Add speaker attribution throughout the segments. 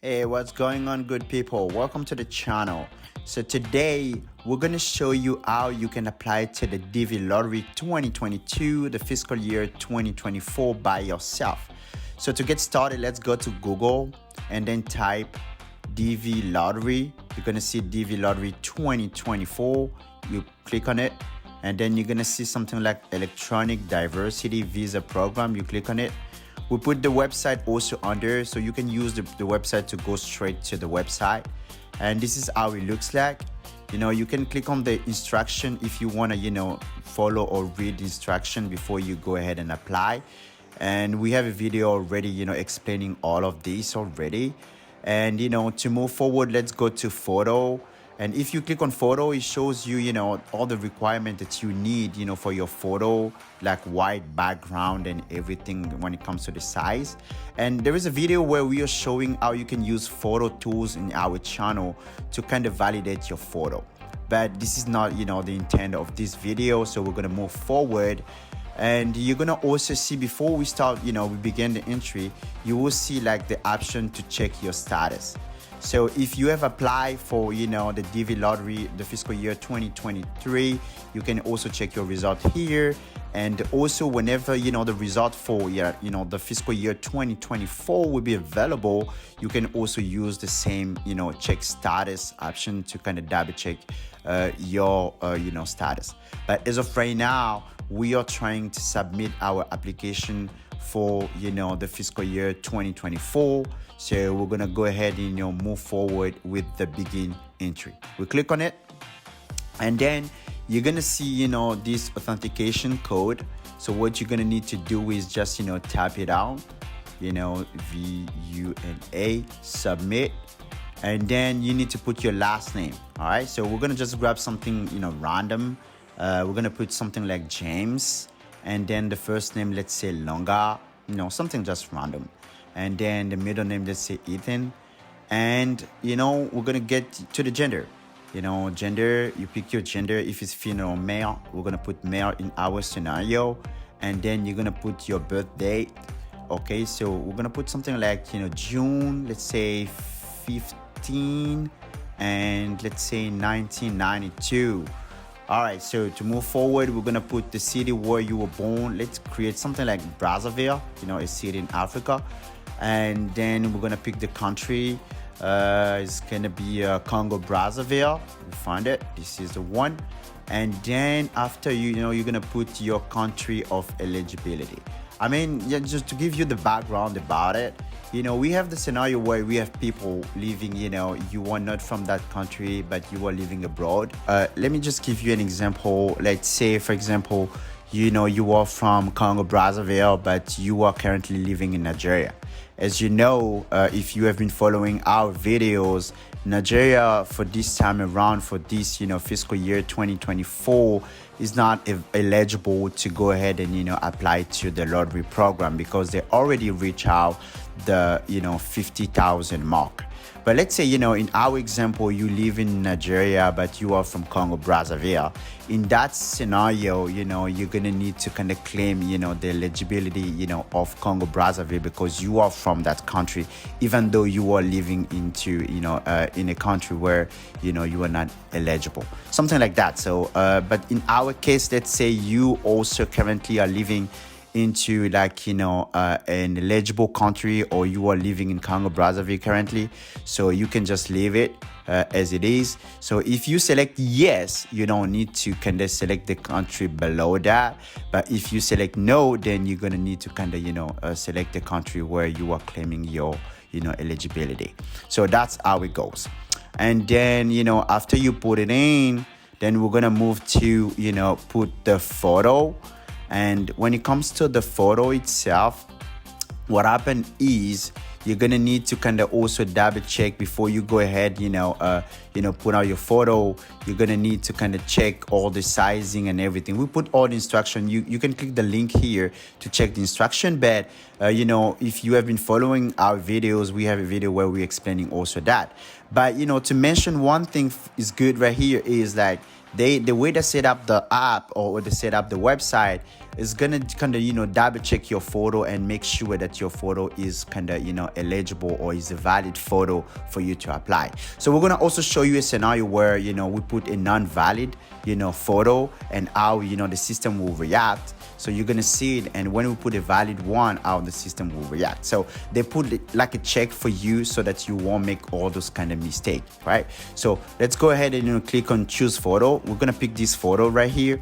Speaker 1: Hey, what's going on, good people? Welcome to the channel. So today we're going to show you how you can apply to the DV Lottery 2022, the fiscal year 2024 by yourself. So to get started, let's go to Google and then type DV Lottery. You're going to see DV Lottery 2024. You click on it and then you're going to see something like Electronic Diversity Visa Program. You click on it. We put the website also under, so you can use the website to go straight to the website. And this is how it looks like. You can click on the instruction if you want to, follow or read the instruction before you go ahead and apply. And we have a video already, explaining all of this already. And, to move forward, let's go to photo. And if you click on photo, it shows you, all the requirements that you need, for your photo, like white background and everything when it comes to the size. And there is a video where we are showing how you can use photo tools in our channel to kind of validate your photo. But this is not, the intent of this video. So we're going to move forward. And you're going to also see before we start, we begin the entry, you will see like the option to check your status. So if you have applied for, the DV Lottery, the fiscal year 2023, you can also check your result here. And also whenever, the result for, the fiscal year 2024 will be available, you can also use the same, check status option to kind of double check your, status. But as of right now, we are trying to submit our application for the fiscal year 2024. So we're gonna go ahead and move forward with the begin entry. We click on it and then you're gonna see this authentication code. So what you're gonna need to do is just tap it out, VUNA, submit, and then you need to put your last name. All right, so we're gonna just grab something random. We're gonna put something like James, and then the first name, let's say Longa, something just random. And then the middle name, let's say Ethan. And, we're going to get to the gender. Gender, you pick your gender. If it's female or male, we're going to put male in our scenario. And then you're going to put your birth date. Okay, so we're going to put something like, June, let's say 15, and let's say 1992. All right, so to move forward, we're gonna put the city where you were born. Let's create something like Brazzaville, a city in Africa. And then we're gonna pick the country. It's gonna be Congo Brazzaville. We find it. This is the one. And then after you're gonna put your country of eligibility. I mean, just to give you the background about it. We have the scenario where we have people living, you are not from that country, but you are living abroad. Let me just give you an example. Let's say, for example, you are from Congo Brazzaville, but you are currently living in Nigeria. As you know, if you have been following our videos, Nigeria for this time around, for this, fiscal year 2024, is not eligible to go ahead and, apply to the lottery program because they already reach out the, 50,000 mark. But let's say, in our example, you live in Nigeria, but you are from Congo Brazzaville. In that scenario, you're going to need to kind of claim, the eligibility, of Congo Brazzaville because you are from that country, even though you are living into, in a country where, you are not eligible. Something like that. So, but in our case, let's say you also currently are living into like an eligible country, or you are living in Congo Brazzaville currently, so you can just leave it as it is. So if you select yes, you don't need to kind of select the country below that, but if you select no, then you're gonna need to kind of select the country where you are claiming your eligibility. So that's how it goes. And then after you put it in, then we're gonna move to put the photo. And when it comes to the photo itself, what happened is you're gonna need to kind of also double check before you go ahead, put out your photo. You're gonna need to kind of check all the sizing and everything. We put all the instruction. You can click the link here to check the instruction. But if you have been following our videos, we have a video where we're explaining also that. But to mention one thing is good right here is like the way they set up the app or they set up the website is gonna kind of double check your photo and make sure that your photo is kind of eligible or is a valid photo for you to apply. So we're gonna also show you a scenario where we put a non-valid photo and how the system will react. So you're gonna see it, and when we put a valid one, how the system will react. So they put it like a check for you so that you won't make all those kind of mistakes, right? So let's go ahead and click on choose photo. We're gonna pick this photo right here.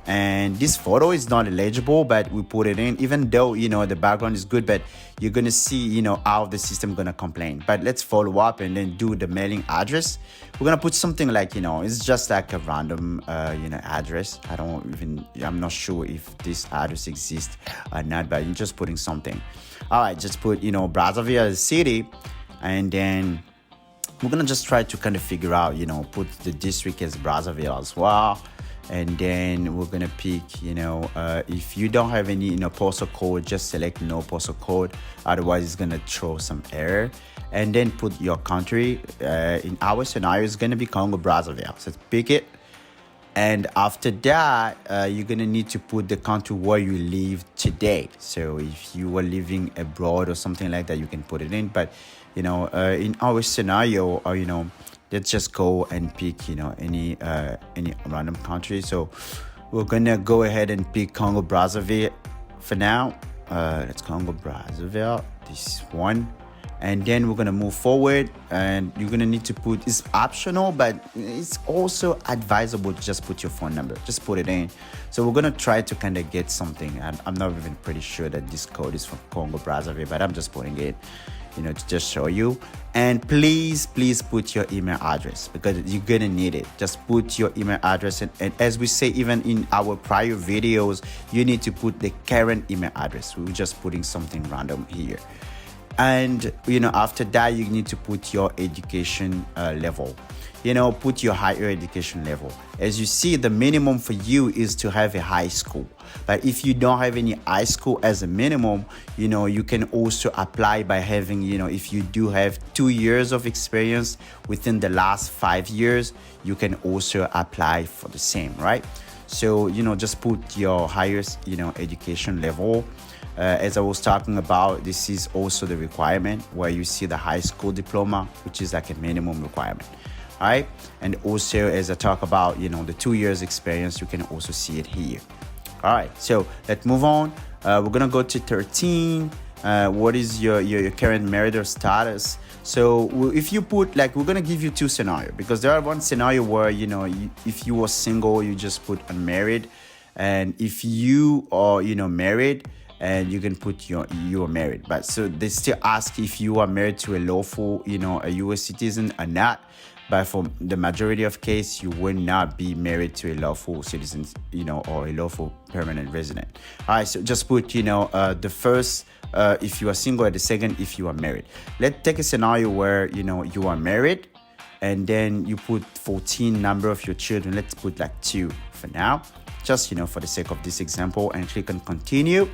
Speaker 1: And this photo is not eligible, but we put it in, even though the background is good, but you're gonna see how the system gonna complain. But let's follow up and then do the mailing address. We're gonna put something like it's just like a random address. I'm not sure if this address exists or not, but you're just putting something. All right, just put Brazzaville as city, and then we're gonna just try to kind of figure out put the district as Brazzaville as well. And then we're gonna pick if you don't have any postal code, just select no postal code, otherwise it's gonna throw some error. And then put your country. In our scenario, it's gonna be Congo Brazzaville, so pick it. And after that, you're gonna need to put the country where you live today. So if you were living abroad or something like that, you can put it in. But in our scenario, let's just go and pick any random country. So we're gonna go ahead and pick Congo Brazzaville for now. Let's Congo Brazzaville, this one. And then we're gonna move forward, and you're gonna need to put, it's optional, but it's also advisable to just put your phone number, just put it in. So we're gonna try to kind of get something, and I'm not even pretty sure that this code is from Congo Brazzaville, but I'm just putting it to just show you. And please put your email address, because you're gonna need it. Just put your email address, and as we say even in our prior videos, you need to put the current email address. We're just putting something random here. And after that, you need to put your education level. Put your higher education level. As you see, the minimum for you is to have a high school. But if you don't have any high school as a minimum, you can also apply by having, if you do have 2 years of experience within the last 5 years, you can also apply for the same, right? So, just put your highest, education level. As I was talking about, this is also the requirement where you see the high school diploma, which is like a minimum requirement. All right. And also, as I talk about, the 2 years experience, you can also see it here. All right. So let's move on. We're going to go to 13. What is your current marital status? So if you put, we're going to give you two scenarios, because there are one scenario where, if you were single, you just put unmarried. And if you are, married, and you can put you are married. But so they still ask if you are married to a lawful, a US citizen or not. But for the majority of case, you will not be married to a lawful citizen, or a lawful permanent resident. All right, so just put, the first, if you are single, and the second, if you are married. Let's take a scenario where, you are married, and then you put 14 number of your children. Let's put 2 for now, just, for the sake of this example, and click on continue.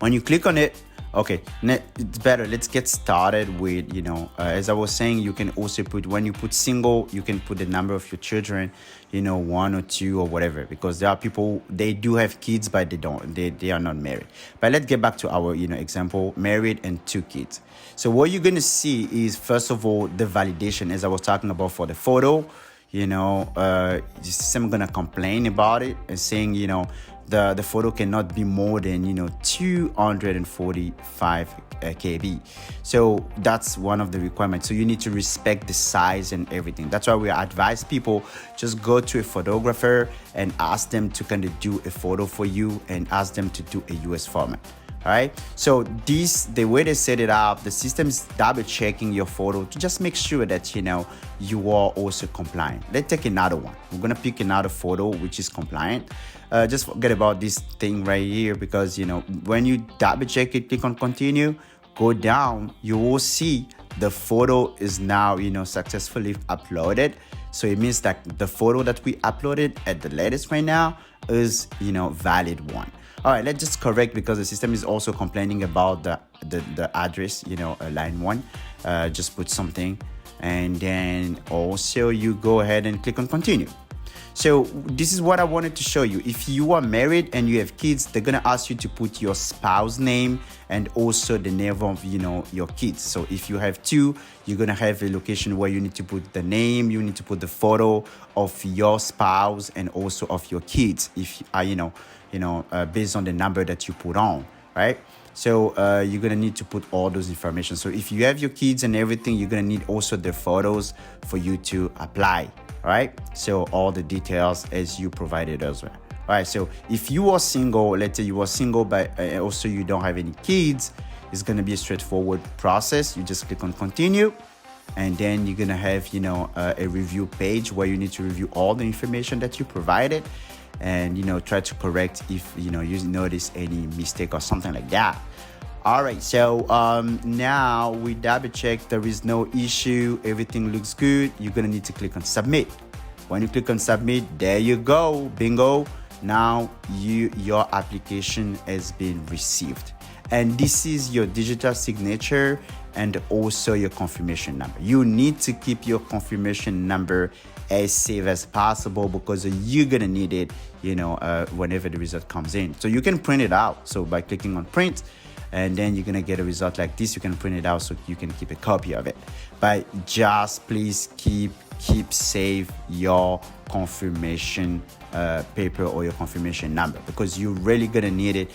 Speaker 1: When you click on it, okay, it's better. Let's get started with, as I was saying, you can also put, when you put single, you can put the number of your children, 1 or 2 or whatever, because there are people, they do have kids, but they are not married. But let's get back to our, example, married and 2 kids. So what you're going to see is, first of all, the validation, as I was talking about for the photo, the system going to complain about it and saying, the photo cannot be more than 245 KB. So that's one of the requirements. So you need to respect the size and everything. That's why we advise people, just go to a photographer and ask them to kind of do a photo for you, and ask them to do a US format. All right, so the way they set it up, the system is double checking your photo to just make sure that you are also compliant. Let's take another one. We're gonna pick another photo which is compliant. Just forget about this thing right here, because when you double check it, click on continue, go down, you will see the photo is now successfully uploaded. So it means that the photo that we uploaded at the latest right now is valid one. All right, let's just correct, because the system is also complaining about the address, line 1. Just put something, and then also you go ahead and click on continue. So this is what I wanted to show you. If you are married and you have kids, they're gonna ask you to put your spouse name and also the name of your kids. So if you have two, you're gonna have a location where you need to put the name, you need to put the photo of your spouse and also of your kids, if based on the number that you put on, right? So you're gonna need to put all those information. So if you have your kids and everything, you're gonna need also the photos for you to apply. All right, so all the details as you provided as well. All right, so if you are single, let's say you are single but also you don't have any kids, it's going to be a straightforward process. You just click on continue, and then you're going to have a review page where you need to review all the information that you provided, and try to correct if you notice any mistake or something like that. All right, so now we double check, there is no issue, everything looks good. You're gonna need to click on submit. When you click on submit, there you go, bingo. Now your application has been received, and this is your digital signature and also your confirmation number. You need to keep your confirmation number as safe as possible because you're gonna need it whenever the result comes in. So you can print it out, so by clicking on print, and then you're gonna get a result like this. You can print it out so you can keep a copy of it, but just please keep save your confirmation paper or your confirmation number because you're really gonna need it.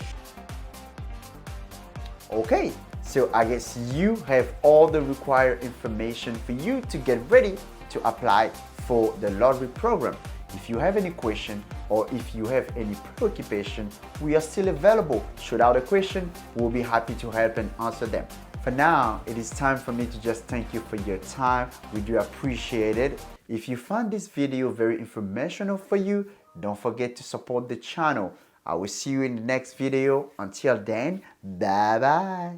Speaker 1: Okay, so I guess you have all the required information for you to get ready to apply for the lottery program. If you have any question or if you have any preoccupation, we are still available. Shoot out a question, we'll be happy to help and answer them. For now, it is time for me to just thank you for your time. We do appreciate it. If you found this video very informational for you, don't forget to support the channel. I will see you in the next video. Until then, bye bye.